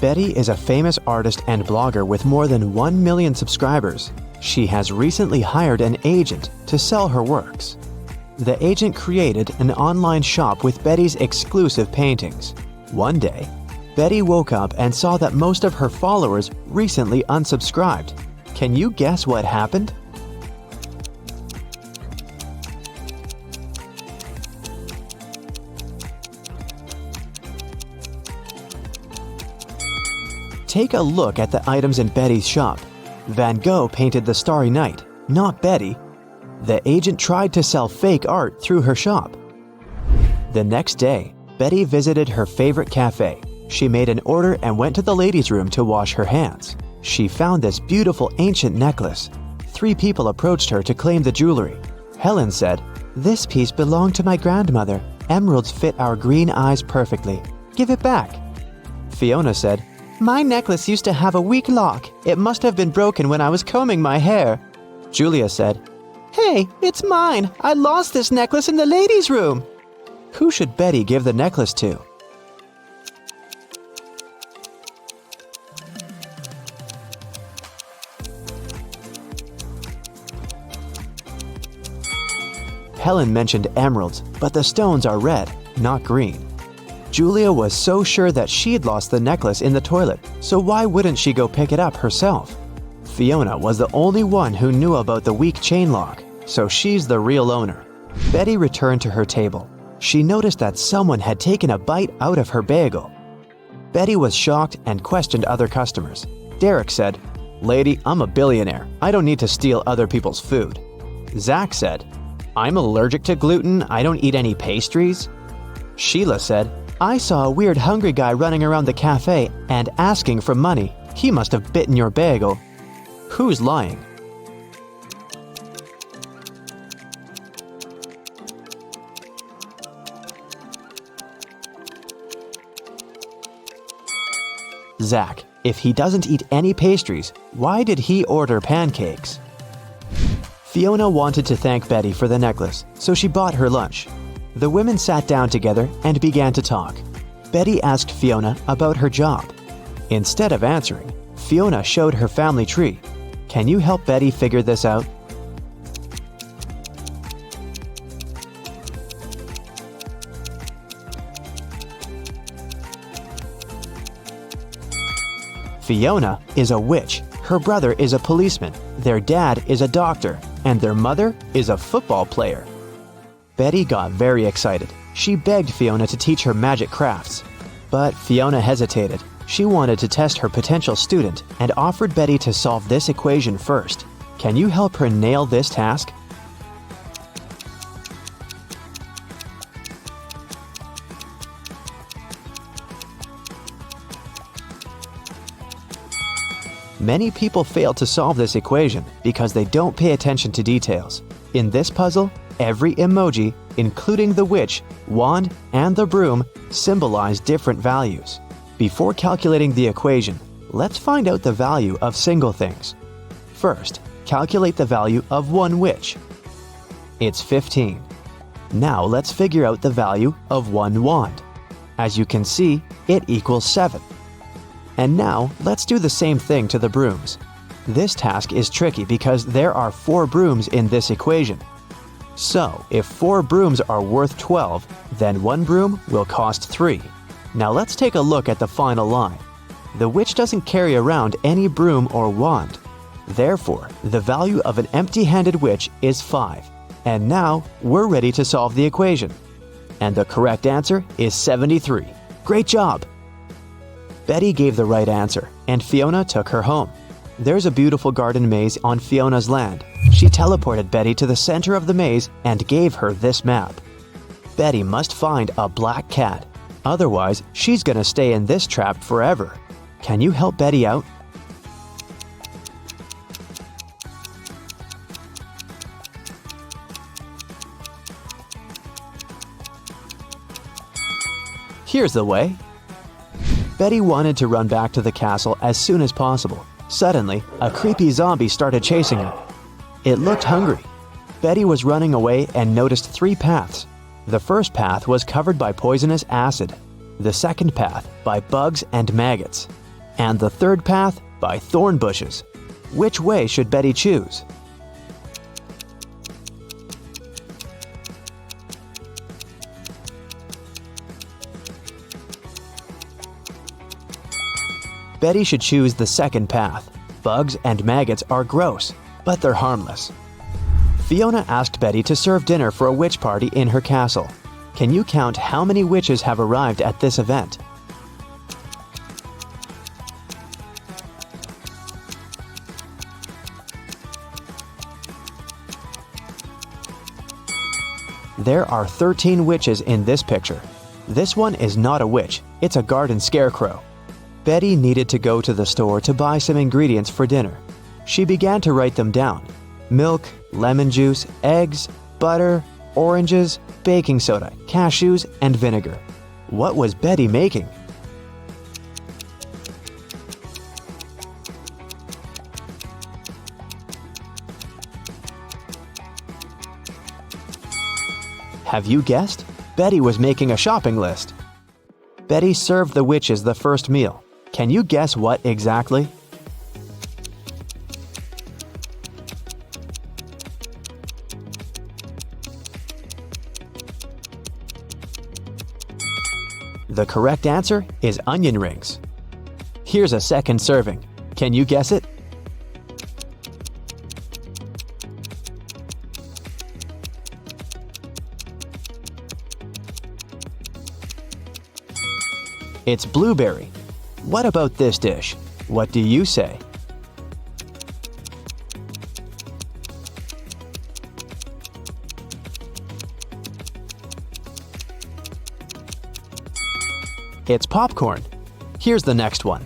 Betty is a famous artist and blogger with more than 1 million subscribers. She has recently hired an agent to sell her works. The agent created an online shop with Betty's exclusive paintings. One day, Betty woke up and saw that most of her followers recently unsubscribed. Can you guess what happened? Take a look at the items in Betty's shop. Van Gogh painted the Starry Night, not Betty. The agent tried to sell fake art through her shop. The next day, Betty visited her favorite cafe. She made an order and went to the ladies' room to wash her hands. She found this beautiful ancient necklace. 3 people approached her to claim the jewelry. Helen said, "This piece belonged to my grandmother. Emeralds fit our green eyes perfectly. Give it back." Fiona said, "My necklace used to have a weak lock. It must have been broken when I was combing my hair." Julia said, "Hey, it's mine. I lost this necklace in the ladies' room." Who should Betty give the necklace to? Helen mentioned emeralds, but the stones are red, not green. Julia was so sure that she'd lost the necklace in the toilet, so why wouldn't she go pick it up herself? Fiona was the only one who knew about the weak chain lock, so she's the real owner. Betty returned to her table. She noticed that someone had taken a bite out of her bagel. Betty was shocked and questioned other customers. Derek said, "Lady, I'm a billionaire. I don't need to steal other people's food." Zach said, "I'm allergic to gluten. I don't eat any pastries." Sheila said, "I saw a weird hungry guy running around the cafe and asking for money. He must have bitten your bagel." Who's lying? Zach. If he doesn't eat any pastries, why did he order pancakes? Fiona wanted to thank Betty for the necklace, so she bought her lunch. The women sat down together and began to talk. Betty asked Fiona about her job. Instead of answering, Fiona showed her family tree. Can you help Betty figure this out? Fiona is a witch, her brother is a policeman, their dad is a doctor, and their mother is a football player. Betty got very excited. She begged Fiona to teach her magic crafts. But Fiona hesitated. She wanted to test her potential student and offered Betty to solve this equation first. Can you help her nail this task? Many people fail to solve this equation because they don't pay attention to details. In this puzzle, every emoji, including the witch, wand, and the broom, symbolize different values. Before calculating the equation, let's find out the value of single things. First, calculate the value of one witch. It's 15. Now let's figure out the value of one wand. As you can see, it equals 7. And now, let's do the same thing to the brooms. This task is tricky because there are 4 brooms in this equation. So, if 4 brooms are worth 12, then 1 broom will cost 3. Now let's take a look at the final line. The witch doesn't carry around any broom or wand. Therefore, the value of an empty-handed witch is 5. And now, we're ready to solve the equation. And the correct answer is 73. Great job! Betty gave the right answer, and Fiona took her home. There's a beautiful garden maze on Fiona's land. She teleported Betty to the center of the maze and gave her this map. Betty must find a black cat. Otherwise, she's gonna stay in this trap forever. Can you help Betty out? Here's the way. Betty wanted to run back to the castle as soon as possible. Suddenly, a creepy zombie started chasing her. It looked hungry. Betty was running away and noticed 3 paths. The first path was covered by poisonous acid. The second path by bugs and maggots. and the third path by thorn bushes. Which way should Betty choose? Betty should choose the second path. Bugs and maggots are gross, but they're harmless. Fiona asked Betty to serve dinner for a witch party in her castle. Can you count how many witches have arrived at this event? There are 13 witches in this picture. This one is not a witch, it's a garden scarecrow. Betty needed to go to the store to buy some ingredients for dinner. She began to write them down: milk, lemon juice, eggs, butter, oranges, baking soda, cashews, and vinegar. What was Betty making? Have you guessed? Betty was making a shopping list. Betty served the witches the first meal. Can you guess what exactly? The correct answer is onion rings. Here's a second serving. Can you guess it? It's blueberry. What about this dish? What do you say? It's popcorn. Here's the next one.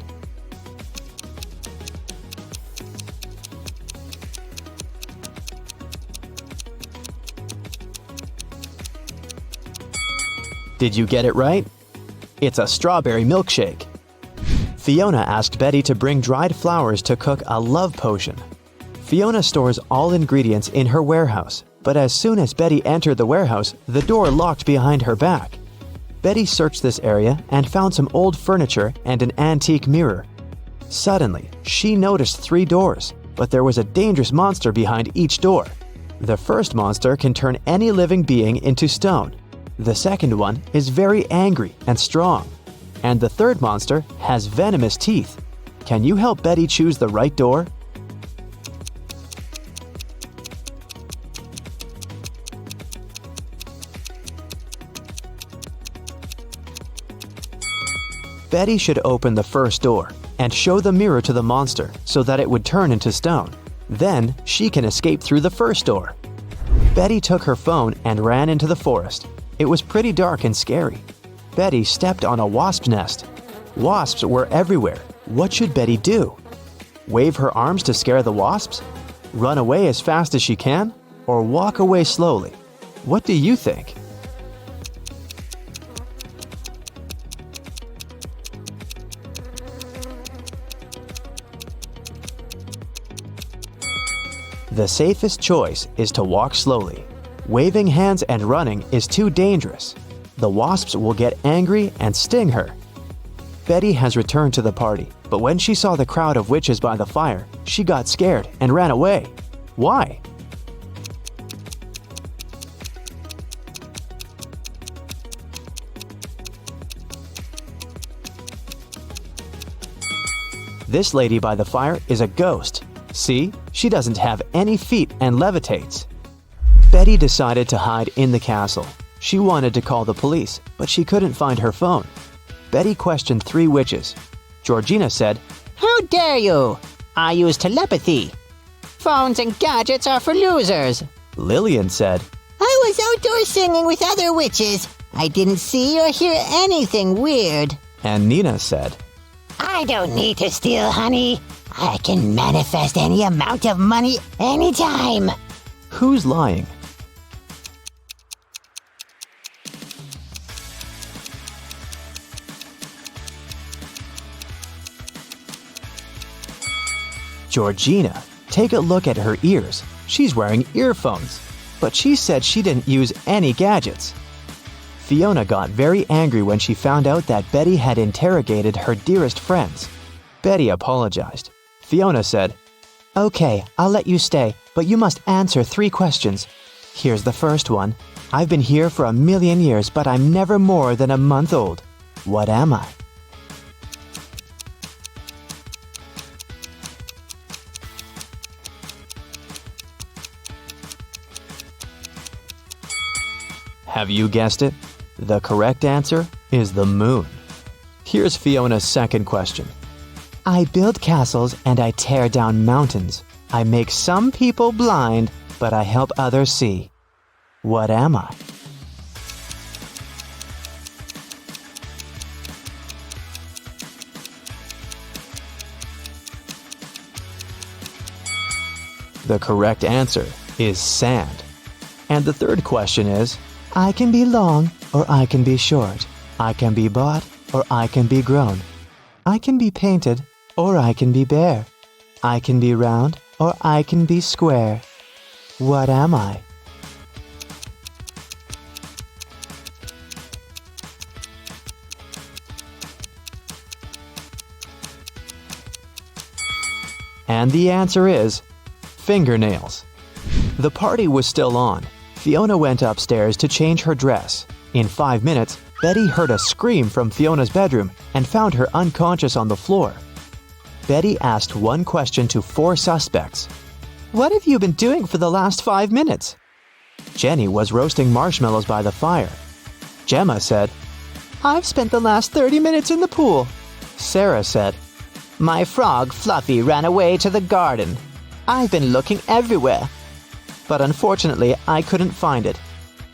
Did you get it right? It's a strawberry milkshake. Fiona asked Betty to bring dried flowers to cook a love potion. Fiona stores all ingredients in her warehouse, but as soon as Betty entered the warehouse, the door locked behind her back. Betty searched this area and found some old furniture and an antique mirror. Suddenly, she noticed 3 doors, but there was a dangerous monster behind each door. The first monster can turn any living being into stone. The second one is very angry and strong. And the third monster has venomous teeth. Can you help Betty choose the right door? Betty should open the first door and show the mirror to the monster so that it would turn into stone. Then she can escape through the first door. Betty took her phone and ran into the forest. It was pretty dark and scary. Betty stepped on a wasp nest. Wasps were everywhere. What should Betty do? Wave her arms to scare the wasps? Run away as fast as she can? Or walk away slowly? What do you think? The safest choice is to walk slowly. Waving hands and running is too dangerous. The wasps will get angry and sting her. Betty has returned to the party, but when she saw the crowd of witches by the fire, she got scared and ran away. Why? This lady by the fire is a ghost. See, she doesn't have any feet and levitates. Betty decided to hide in the castle. She wanted to call the police, but she couldn't find her phone. Betty questioned 3 witches. Georgina said, "How dare you? I use telepathy. Phones and gadgets are for losers." Lillian said, "I was outdoors singing with other witches. I didn't see or hear anything weird." and Nina said, "I don't need to steal honey. I can manifest any amount of money anytime." Who's lying? Georgina, take a look at her ears. She's wearing earphones, but she said she didn't use any gadgets. Fiona got very angry when she found out that Betty had interrogated her dearest friends. Betty apologized. Fiona said, "Okay, I'll let you stay, but you must answer 3 questions. Here's the first one. I've been here for 1,000,000 years, but I'm never more than a month old. What am I?" Have you guessed it? The correct answer is the moon. Here's Fiona's second question. I build castles and I tear down mountains. I make some people blind, but I help others see. What am I? The correct answer is sand. And the third question is, I can be long or I can be short. I can be bought or I can be grown. I can be painted or I can be bare. I can be round or I can be square. What am I? And the answer is fingernails. The party was still on. Fiona went upstairs to change her dress. In 5 minutes, Betty heard a scream from Fiona's bedroom and found her unconscious on the floor. Betty asked one question to 4 suspects. What have you been doing for the last 5 minutes? Jenny was roasting marshmallows by the fire. Gemma said, I've spent the last 30 minutes in the pool. Sarah said, My frog Fluffy ran away to the garden. I've been looking everywhere. But unfortunately, I couldn't find it.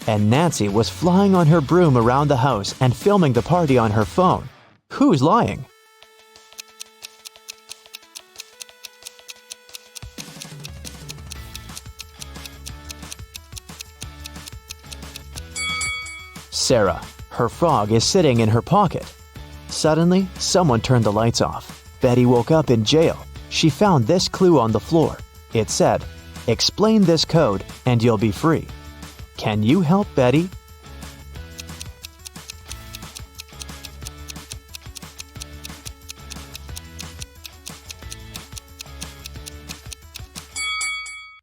And Nancy was flying on her broom around the house and filming the party on her phone. Who's lying? Sarah. Her frog is sitting in her pocket. Suddenly, someone turned the lights off. Betty woke up in jail. She found this clue on the floor. It said, Explain this code and you'll be free. Can you help Betty?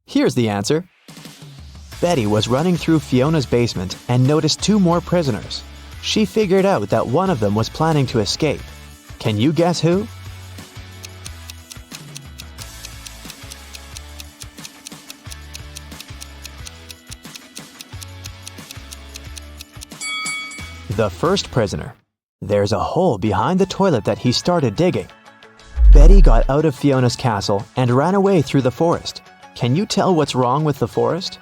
Here's the answer. Betty was running through Fiona's basement and noticed 2 more prisoners. She figured out that one of them was planning to escape. Can you guess who? The first prisoner. There's a hole behind the toilet that he started digging. Betty got out of Fiona's castle and ran away through the forest. Can you tell what's wrong with the forest?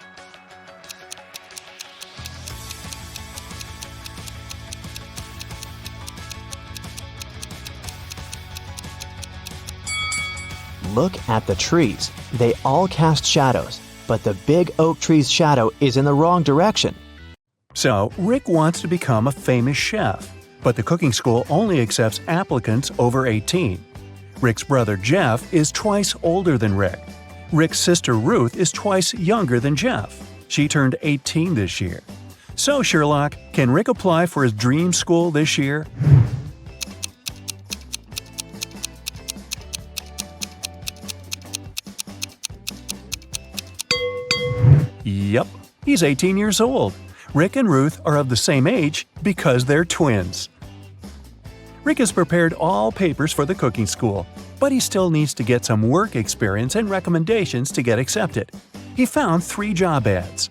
Look at the trees. They all cast shadows, but the big oak tree's shadow is in the wrong direction. So, Rick wants to become a famous chef, but the cooking school only accepts applicants over 18. Rick's brother Jeff is twice older than Rick. Rick's sister Ruth is twice younger than Jeff. She turned 18 this year. So, Sherlock, can Rick apply for his dream school this year? Yep, he's 18 years old. Rick and Ruth are of the same age because they're twins. Rick has prepared all papers for the cooking school, but he still needs to get some work experience and recommendations to get accepted. He found 3 job ads.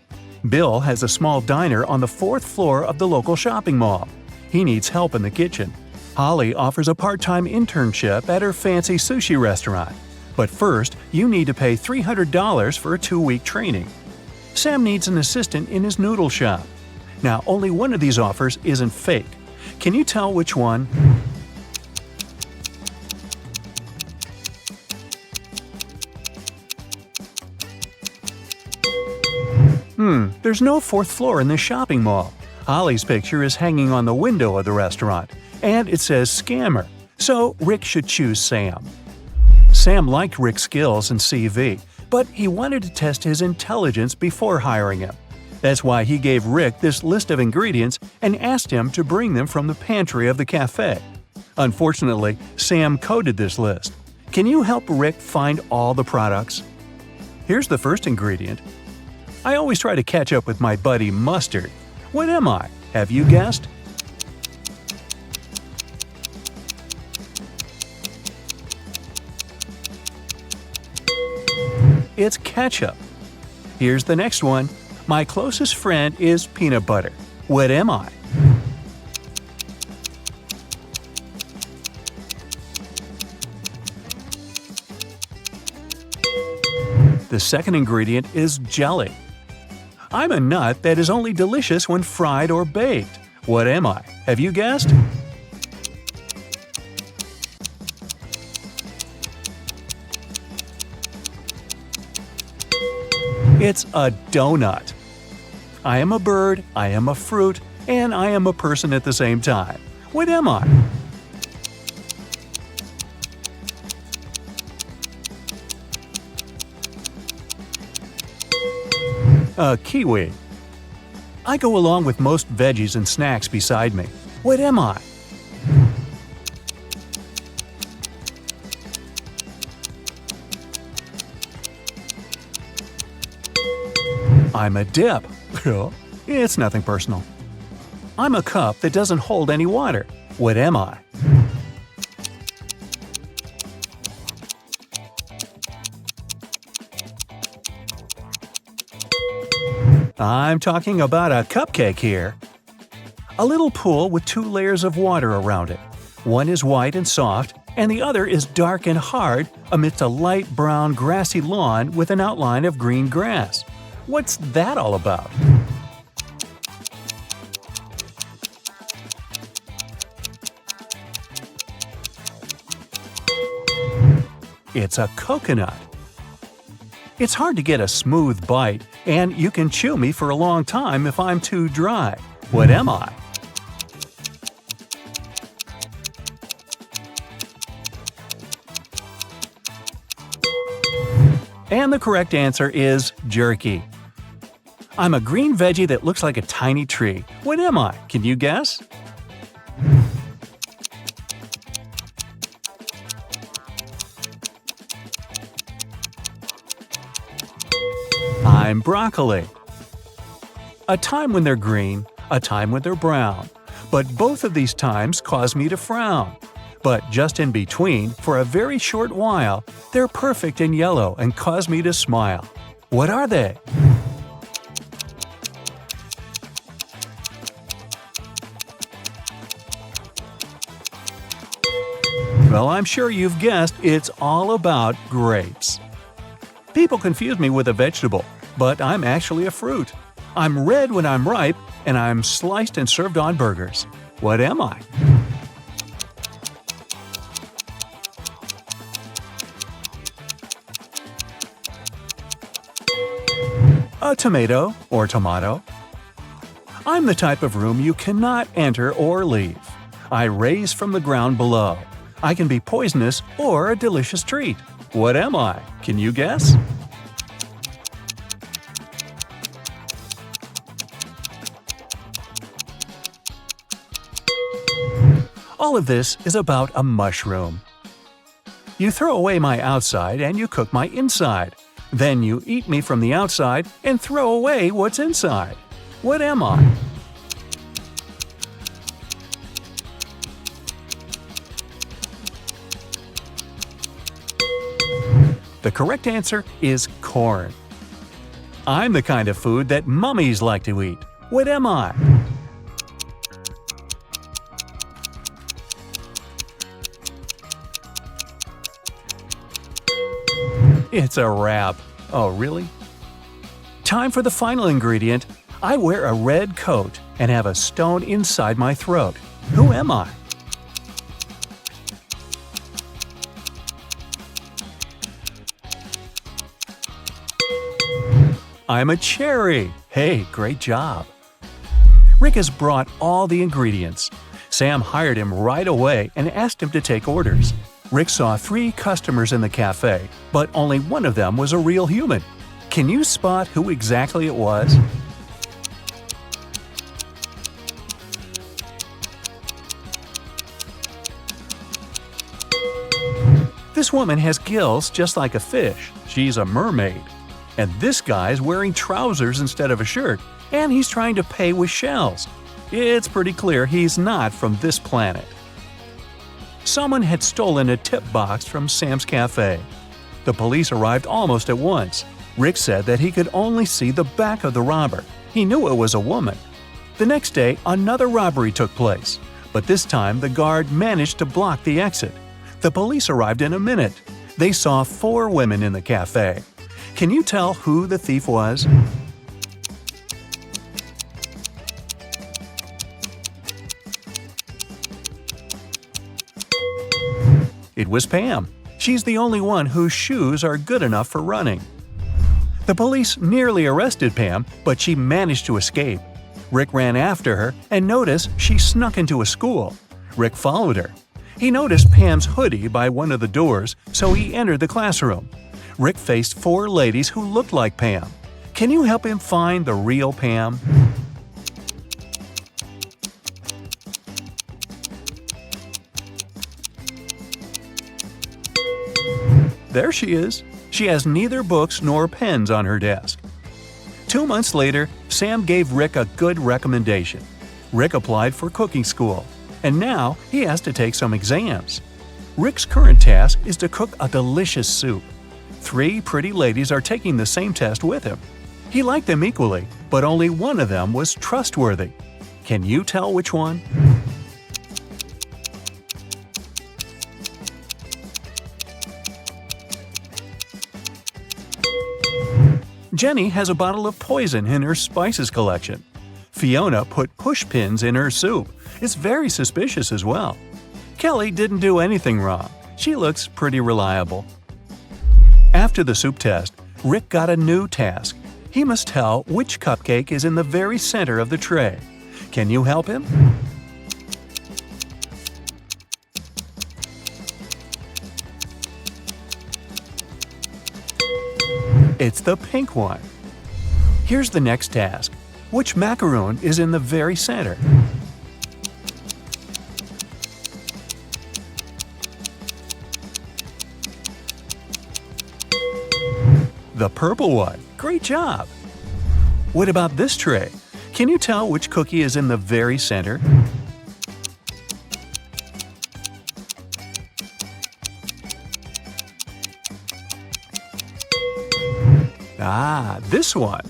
Bill has a small diner on the 4th floor of the local shopping mall. He needs help in the kitchen. Holly offers a part-time internship at her fancy sushi restaurant. But first, you need to pay $300 for a 2-week training. Sam needs an assistant in his noodle shop. Now, only one of these offers isn't fake. Can you tell which one? There's no 4th floor in this shopping mall. Holly's picture is hanging on the window of the restaurant, and it says scammer, so Rick should choose Sam. Sam liked Rick's skills and CV, but he wanted to test his intelligence before hiring him. That's why he gave Rick this list of ingredients and asked him to bring them from the pantry of the cafe. Unfortunately, Sam coded this list. Can you help Rick find all the products? Here's the first ingredient. I always try to catch up with my buddy Mustard. What am I? Have you guessed? It's ketchup. Here's the next one. My closest friend is peanut butter. What am I? The second ingredient is jelly. I'm a nut that is only delicious when fried or baked. What am I? Have you guessed? It's a donut. I am a bird, I am a fruit, and I am a person at the same time. What am I? A kiwi. I go along with most veggies and snacks beside me. What am I? I'm a dip. It's nothing personal. I'm a cup that doesn't hold any water. What am I? I'm talking about a cupcake here. A little pool with 2 layers of water around it. One is white and soft, and the other is dark and hard amidst a light brown grassy lawn with an outline of green grass. What's that all about? It's a coconut. It's hard to get a smooth bite, and you can chew me for a long time if I'm too dry. What am I? And the correct answer is jerky. I'm a green veggie that looks like a tiny tree. What am I? Can you guess? I'm broccoli. A time when they're green, a time when they're brown. But both of these times cause me to frown. But just in between, for a very short while, they're perfect and yellow and cause me to smile. What are they? Well, I'm sure you've guessed it's all about grapes. People confuse me with a vegetable, but I'm actually a fruit. I'm red when I'm ripe, and I'm sliced and served on burgers. What am I? A tomato or tomato. I'm the type of room you cannot enter or leave. I raise from the ground below. I can be poisonous or a delicious treat. What am I? Can you guess? All of this is about a mushroom. You throw away my outside and you cook my inside. Then you eat me from the outside and throw away what's inside. What am I? The correct answer is corn. I'm the kind of food that mummies like to eat. What am I? It's a wrap. Oh, really? Time for the final ingredient. I wear a red coat and have a stone inside my throat. Who am I? I'm a cherry. Hey, great job. Rick has brought all the ingredients. Sam hired him right away and asked him to take orders. Rick saw 3 customers in the cafe, but only one of them was a real human. Can you spot who exactly it was? This woman has gills just like a fish. She's a mermaid. And this guy's wearing trousers instead of a shirt, and he's trying to pay with shells. It's pretty clear he's not from this planet. Someone had stolen a tip box from Sam's Cafe. The police arrived almost at once. Rick said that he could only see the back of the robber. He knew it was a woman. The next day, another robbery took place, but this time the guard managed to block the exit. The police arrived in a minute. They saw 4 women in the cafe. Can you tell who the thief was? It was Pam. She's the only one whose shoes are good enough for running. The police nearly arrested Pam, but she managed to escape. Rick ran after her and noticed she snuck into a school. Rick followed her. He noticed Pam's hoodie by one of the doors, so he entered the classroom. Rick faced 4 ladies who looked like Pam. Can you help him find the real Pam? There she is. She has neither books nor pens on her desk. 2 months later, Sam gave Rick a good recommendation. Rick applied for cooking school, and now he has to take some exams. Rick's current task is to cook a delicious soup. 3 pretty ladies are taking the same test with him. He liked them equally, but only one of them was trustworthy. Can you tell which one? Jenny has a bottle of poison in her spices collection. Fiona put push pins in her soup. It's very suspicious as well. Kelly didn't do anything wrong. She looks pretty reliable. After the soup test, Rick got a new task. He must tell which cupcake is in the very center of the tray. Can you help him? It's the pink one. Here's the next task. Which macaroon is in the very center? The purple one. Great job! What about this tray? Can you tell which cookie is in the very center? Ah, this one.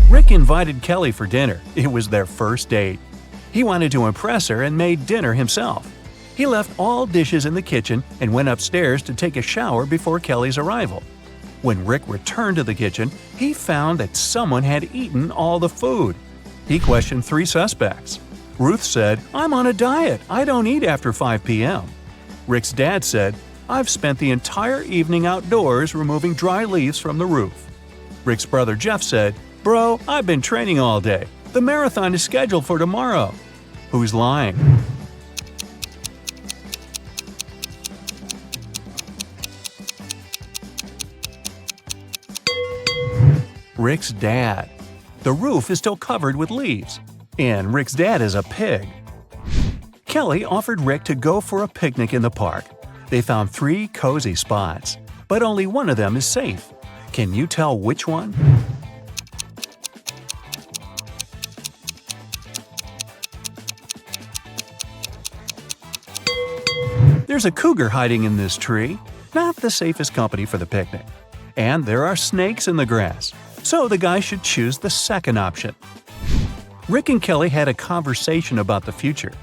Rick invited Kelly for dinner. It was their first date. He wanted to impress her and made dinner himself. He left all dishes in the kitchen and went upstairs to take a shower before Kelly's arrival. When Rick returned to the kitchen, he found that someone had eaten all the food. He questioned 3 suspects. Ruth said, "I'm on a diet. I don't eat after 5 p.m." Rick's dad said, "I've spent the entire evening outdoors removing dry leaves from the roof." Rick's brother Jeff said, "Bro, I've been training all day. The marathon is scheduled for tomorrow." Who's lying? Rick's dad. The roof is still covered with leaves, and Rick's dad is a pig. Kelly offered Rick to go for a picnic in the park. They found 3 cozy spots, but only one of them is safe. Can you tell which one? There's a cougar hiding in this tree. Not the safest company for the picnic. And there are snakes in the grass. So the guy should choose the second option. Rick and Kelly had a conversation about the future.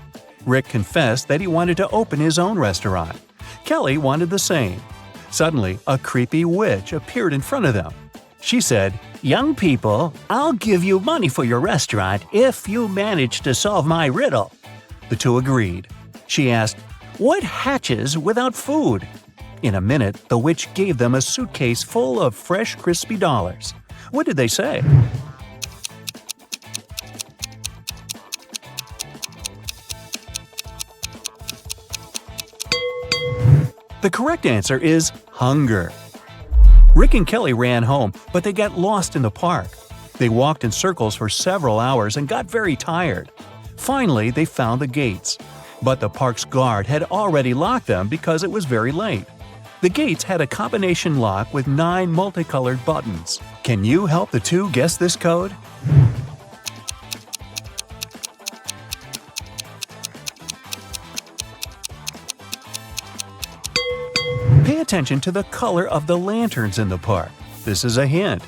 Rick confessed that he wanted to open his own restaurant. Kelly wanted the same. Suddenly, a creepy witch appeared in front of them. She said, "Young people, I'll give you money for your restaurant if you manage to solve my riddle." The 2 agreed. She asked, "What hatches without food?" In a minute, the witch gave them a suitcase full of fresh, crispy dollars. What did they say? The correct answer is hunger. Rick and Kelly ran home, but they got lost in the park. They walked in circles for several hours and got very tired. Finally, they found the gates. But the park's guard had already locked them because it was very late. The gates had a combination lock with 9 multicolored buttons. Can you help the two guess this code? Pay attention to the color of the lanterns in the park. This is a hint.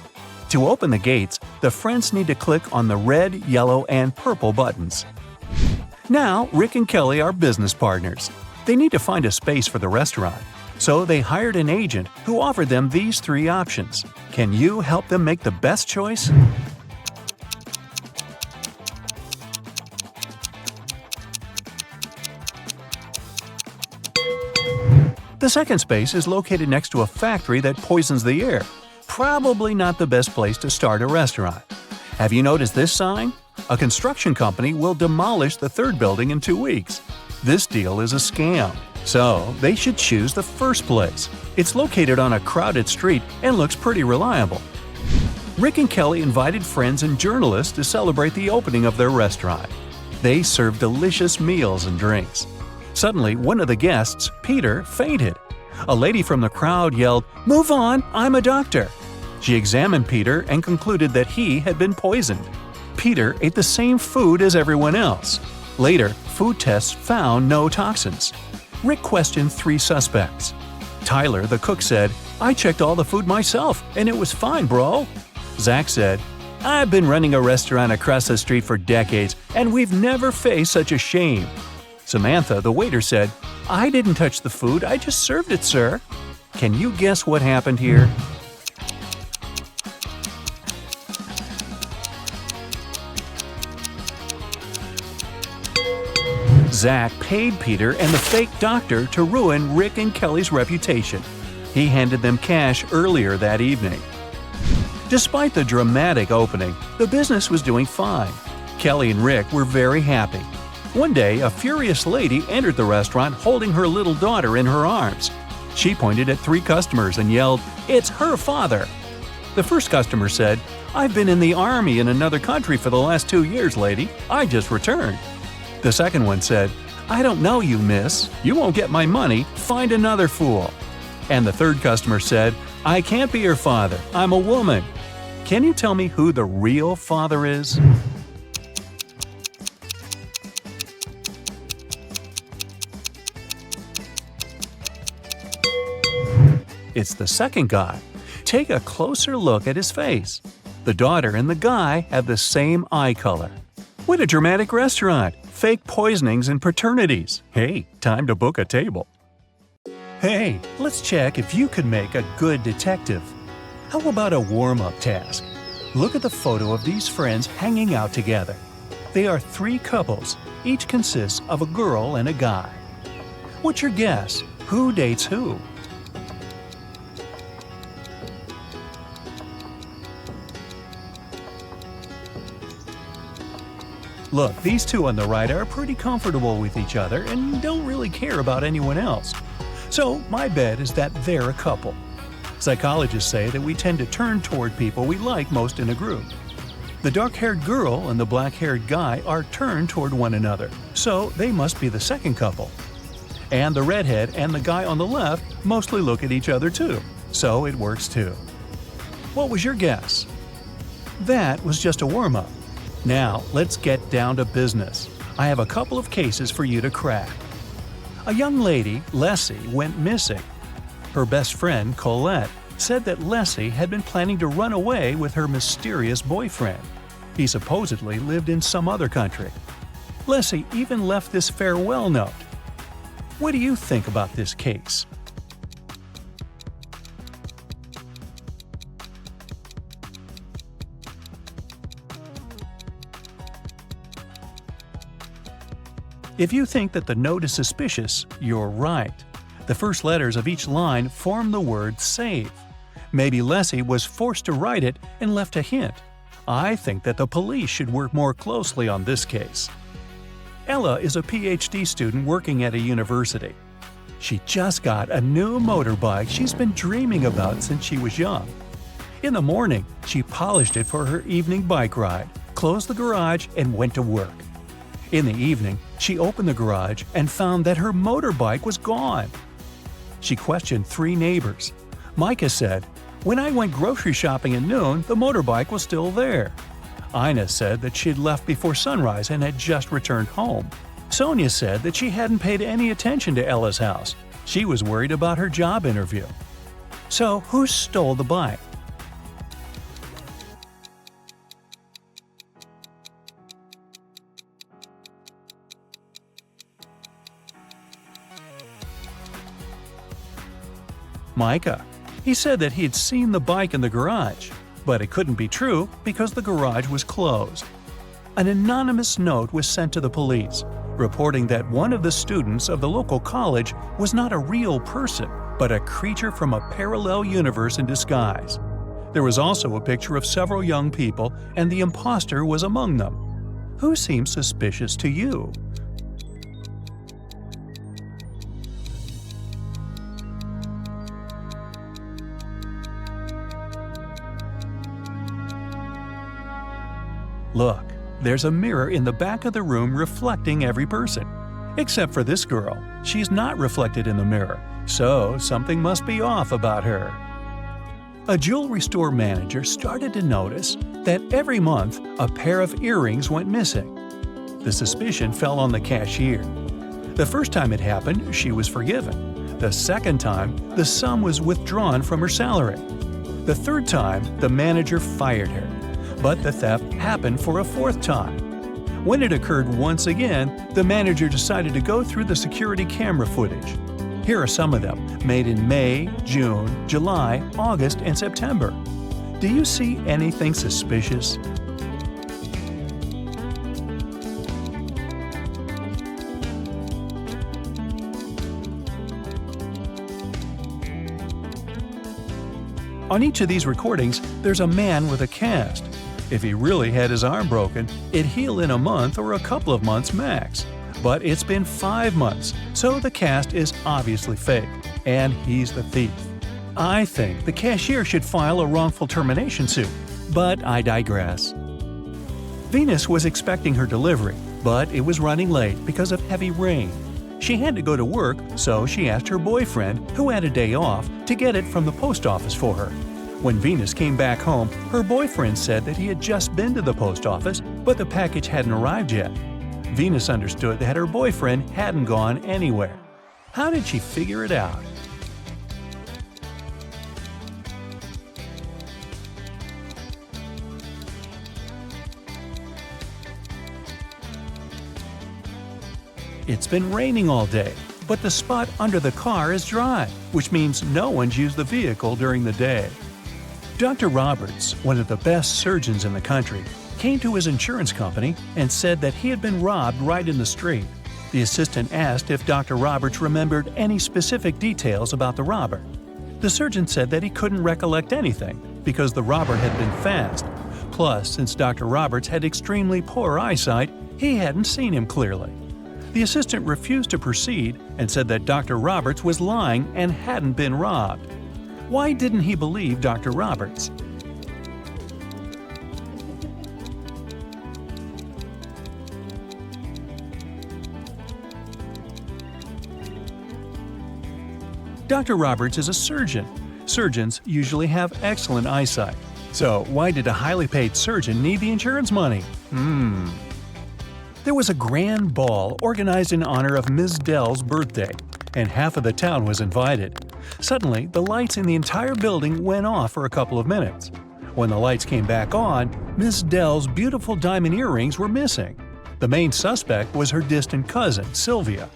To open the gates, the friends need to click on the red, yellow, and purple buttons. Now, Rick and Kelly are business partners. They need to find a space for the restaurant, so they hired an agent who offered them these 3 options. Can you help them make the best choice? The second space is located next to a factory that poisons the air. Probably not the best place to start a restaurant. Have you noticed this sign? A construction company will demolish the 3rd building in 2 weeks. This deal is a scam, so they should choose the first place. It's located on a crowded street and looks pretty reliable. Rick and Kelly invited friends and journalists to celebrate the opening of their restaurant. They served delicious meals and drinks. Suddenly, one of the guests, Peter, fainted. A lady from the crowd yelled, "Move on, I'm a doctor." She examined Peter and concluded that he had been poisoned. Peter ate the same food as everyone else. Later, food tests found no toxins. Rick questioned 3 suspects. Tyler, the cook, said, "I checked all the food myself, and it was fine, bro." Zach said, "I've been running a restaurant across the street for decades, and we've never faced such a shame." Samantha, the waiter, said, "I didn't touch the food, I just served it, sir." Can you guess what happened here? Zach paid Peter and the fake doctor to ruin Rick and Kelly's reputation. He handed them cash earlier that evening. Despite the dramatic opening, the business was doing fine. Kelly and Rick were very happy. One day, a furious lady entered the restaurant holding her little daughter in her arms. She pointed at 3 customers and yelled, "It's her father!" The first customer said, "I've been in the army in another country for the last 2 years, lady. I just returned." The second one said, "I don't know you, miss. You won't get my money. Find another fool." And the third customer said, "I can't be your father. I'm a woman." Can you tell me who the real father is? It's the second guy. Take a closer look at his face. The daughter and the guy have the same eye color. What a dramatic restaurant! Fake poisonings and paternities. Hey, time to book a table. Hey, let's check if you could make a good detective. How about a warm-up task? Look at the photo of these friends hanging out together. They are 3 couples. Each consists of a girl and a guy. What's your guess? Who dates who? Look, these 2 on the right are pretty comfortable with each other and don't really care about anyone else. So my bet is that they're a couple. Psychologists say that we tend to turn toward people we like most in a group. The dark-haired girl and the black-haired guy are turned toward one another, so they must be the second couple. And the redhead and the guy on the left mostly look at each other too, so it works too. What was your guess? That was just a warm-up. Now, let's get down to business. I have a couple of cases for you to crack. A young lady, Leslie, went missing. Her best friend, Colette, said that Leslie had been planning to run away with her mysterious boyfriend. He supposedly lived in some other country. Leslie even left this farewell note. What do you think about this case? If you think that the note is suspicious, you're right. The first letters of each line form the word save. Maybe Leslie was forced to write it and left a hint. I think that the police should work more closely on this case. Ella is a PhD student working at a university. She just got a new motorbike she's been dreaming about since she was young. In the morning, she polished it for her evening bike ride, closed the garage, and went to work. In the evening, she opened the garage and found that her motorbike was gone. She questioned 3 neighbors. Micah said, "When I went grocery shopping at noon, the motorbike was still there." Ina said that she'd left before sunrise and had just returned home. Sonia said that she hadn't paid any attention to Ella's house. She was worried about her job interview. So, who stole the bike? Micah. He said that he had seen the bike in the garage, but it couldn't be true because the garage was closed. An anonymous note was sent to the police, reporting that one of the students of the local college was not a real person, but a creature from a parallel universe in disguise. There was also a picture of several young people, and the imposter was among them. Who seems suspicious to you? Look, there's a mirror in the back of the room reflecting every person. Except for this girl. She's not reflected in the mirror, so something must be off about her. A jewelry store manager started to notice that every month a pair of earrings went missing. The suspicion fell on the cashier. The first time it happened, she was forgiven. The second time, the sum was withdrawn from her salary. The third time, the manager fired her. But the theft happened for a fourth time. When it occurred once again, the manager decided to go through the security camera footage. Here are some of them, made in May, June, July, August, and September. Do you see anything suspicious? On each of these recordings, there's a man with a cast. If he really had his arm broken, it'd heal in a month or a couple of months max. But it's been 5 months, so the cast is obviously fake, and he's the thief. I think the cashier should file a wrongful termination suit, but I digress. Venus was expecting her delivery, but it was running late because of heavy rain. She had to go to work, so she asked her boyfriend, who had a day off, to get it from the post office for her. When Venus came back home, her boyfriend said that he had just been to the post office, but the package hadn't arrived yet. Venus understood that her boyfriend hadn't gone anywhere. How did she figure it out? It's been raining all day, but the spot under the car is dry, which means no one's used the vehicle during the day. Dr. Roberts, one of the best surgeons in the country, came to his insurance company and said that he had been robbed right in the street. The assistant asked if Dr. Roberts remembered any specific details about the robber. The surgeon said that he couldn't recollect anything because the robber had been fast. Plus, since Dr. Roberts had extremely poor eyesight, he hadn't seen him clearly. The assistant refused to proceed and said that Dr. Roberts was lying and hadn't been robbed. Why didn't he believe Dr. Roberts? Dr. Roberts is a surgeon. Surgeons usually have excellent eyesight. So why did a highly paid surgeon need the insurance money? There was a grand ball organized in honor of Ms. Dell's birthday, and half of the town was invited. Suddenly, the lights in the entire building went off for a couple of minutes. When the lights came back on, Ms. Dell's beautiful diamond earrings were missing. The main suspect was her distant cousin, Sylvia.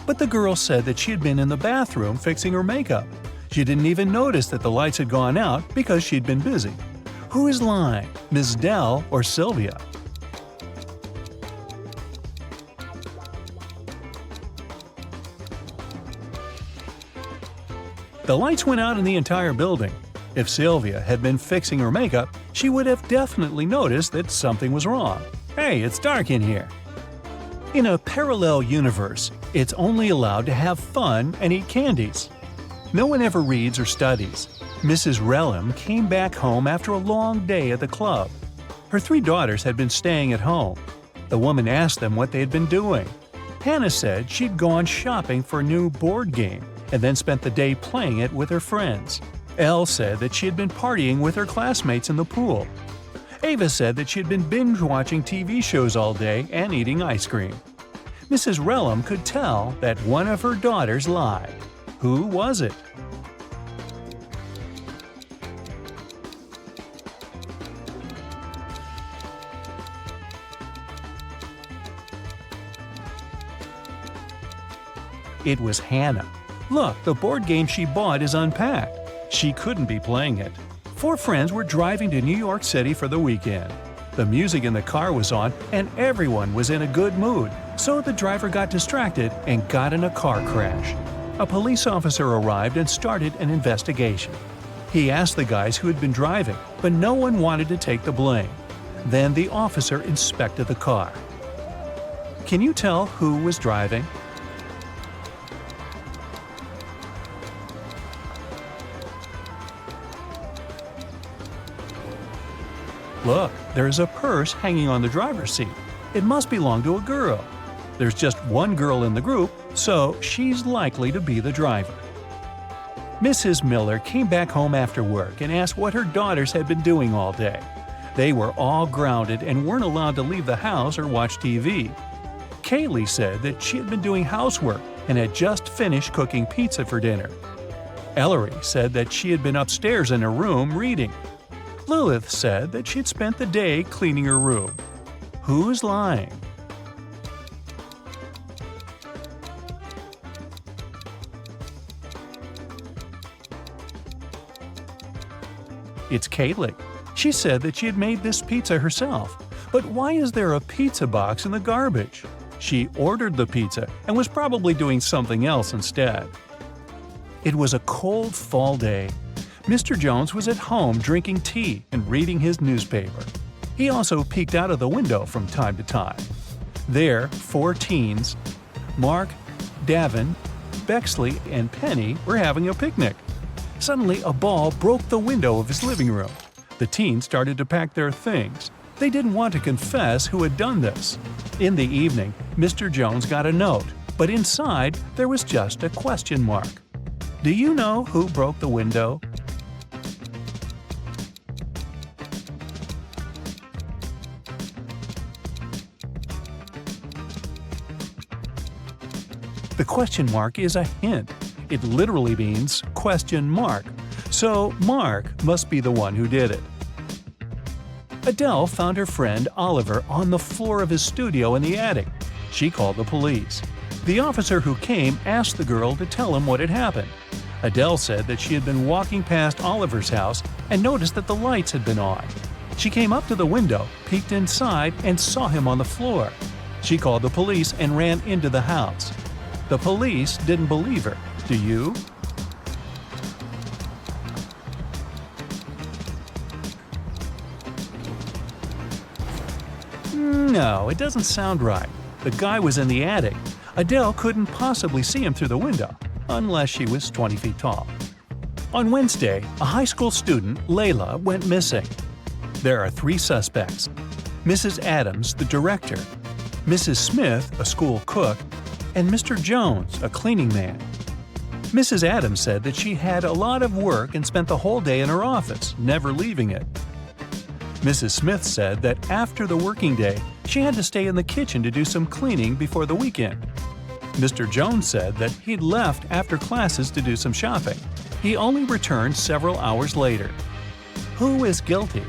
But the girl said that she had been in the bathroom fixing her makeup. She didn't even notice that the lights had gone out because she'd been busy. Who is lying, Ms. Dell or Sylvia? The lights went out in the entire building. If Sylvia had been fixing her makeup, she would have definitely noticed that something was wrong. Hey, it's dark in here. In a parallel universe, it's only allowed to have fun and eat candies. No one ever reads or studies. Mrs. Relham came back home after a long day at the club. Her 3 daughters had been staying at home. The woman asked them what they had been doing. Hannah said she'd gone shopping for a new board game and then spent the day playing it with her friends. Elle said that she had been partying with her classmates in the pool. Ava said that she had been binge-watching TV shows all day and eating ice cream. Mrs. Relham could tell that one of her daughters lied. Who was it? It was Hannah. Look, the board game she bought is unpacked. She couldn't be playing it. 4 friends were driving to New York City for the weekend. The music in the car was on and everyone was in a good mood, so the driver got distracted and got in a car crash. A police officer arrived and started an investigation. He asked the guys who had been driving, but no one wanted to take the blame. Then the officer inspected the car. Can you tell who was driving? Look, there's a purse hanging on the driver's seat. It must belong to a girl. There's just one girl in the group, so she's likely to be the driver. Mrs. Miller came back home after work and asked what her daughters had been doing all day. They were all grounded and weren't allowed to leave the house or watch TV. Kaylee said that she had been doing housework and had just finished cooking pizza for dinner. Ellery said that she had been upstairs in her room reading. Lilith said that she'd spent the day cleaning her room. Who's lying? It's Kaylee. She said that she had made this pizza herself. But why is there a pizza box in the garbage? She ordered the pizza and was probably doing something else instead. It was a cold fall day. Mr. Jones was at home drinking tea and reading his newspaper. He also peeked out of the window from time to time. There, 4 teens, Mark, Davin, Bexley, and Penny, were having a picnic. Suddenly, a ball broke the window of his living room. The teens started to pack their things. They didn't want to confess who had done this. In the evening, Mr. Jones got a note, but inside there was just a question mark. Do you know who broke the window? The question mark is a hint. It literally means question mark. So Mark must be the one who did it. Adele found her friend Oliver on the floor of his studio in the attic. She called the police. The officer who came asked the girl to tell him what had happened. Adele said that she had been walking past Oliver's house and noticed that the lights had been on. She came up to the window, peeked inside, and saw him on the floor. She called the police and ran into the house. The police didn't believe her. Do you? No, it doesn't sound right. The guy was in the attic. Adele couldn't possibly see him through the window, unless she was 20 feet tall. On Wednesday, a high school student, Layla, went missing. There are 3 suspects: Mrs. Adams, the director, Mrs. Smith, a school cook, and Mr. Jones, a cleaning man. Mrs. Adams said that she had a lot of work and spent the whole day in her office, never leaving it. Mrs. Smith said that after the working day, she had to stay in the kitchen to do some cleaning before the weekend. Mr. Jones said that he'd left after classes to do some shopping. He only returned several hours later. Who is guilty?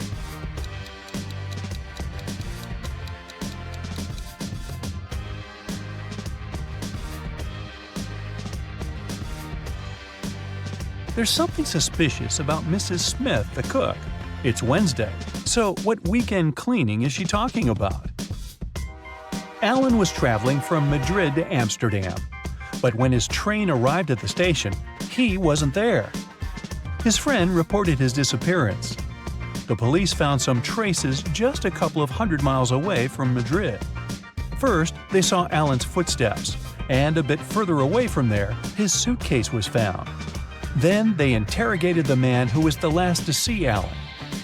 There's something suspicious about Mrs. Smith, the cook. It's Wednesday, so what weekend cleaning is she talking about? Alan was traveling from Madrid to Amsterdam, but when his train arrived at the station, he wasn't there. His friend reported his disappearance. The police found some traces just a couple of 100 miles away from Madrid. First, they saw Alan's footsteps, and a bit further away from there, his suitcase was found. Then they interrogated the man who was the last to see Alan.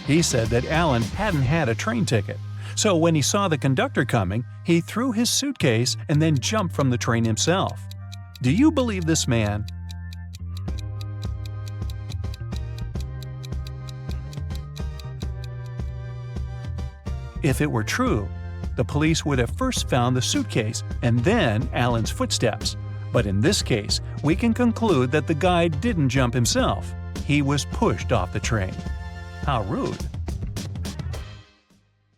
He said that Alan hadn't had a train ticket, so when he saw the conductor coming, he threw his suitcase and then jumped from the train himself. Do you believe this man? If it were true, the police would have first found the suitcase and then Alan's footsteps. But in this case, we can conclude that the guy didn't jump himself. He was pushed off the train. How rude.